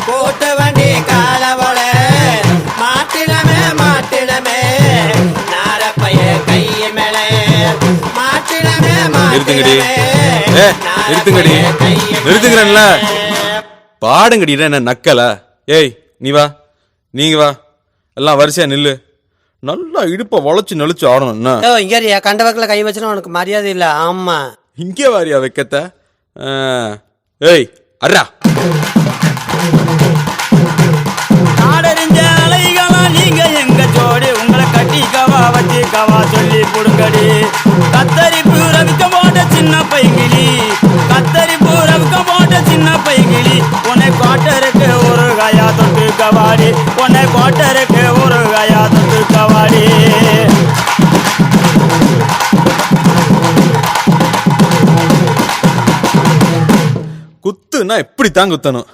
கூட்டு வண்டி காலவள மாட்டிடமே மாட்டிடமே நாரப்பைய கைய மேல மாட்டிடமே நிறுத்துங்கடி நிறுத்துங்கிறேன்ல. பாடுங்கடி என்ன நக்கல. ஏய் நீ வா, நீங்க வா, எல்லாம் வரிசையா நில்லு. நல்லா இடுப்ப வளைச்சு நெளிச்சு ஆடணும். என்ன இங்க கண்ட வக்கில கை வச்சுனா உனக்கு மரியாதை இல்ல. ஆமா இங்கே வாரியா வைக்கத்த. ஏய் அர்ரா நாடறிஞ்ச அலைகளா நீங்க எங்க ஜோடி, உங்களை கட்டிக்கவா வச்சிக்கவா சொல்லி புடுங்கடி. கத்தரிப்பு ரவிக்க போட்ட சின்ன பைகிளி, கத்தரிப்பு ரவிக்க போட்ட சின்ன பைகிளி. உன்னை கோட்டருக்கு ஒரு காயா தொட்டு கவாடி, உன்னை கோட்டருக்கு ஒரு காயா தொட்டு கவாடி. குத்துனா இப்படித்தான் குத்தணும்.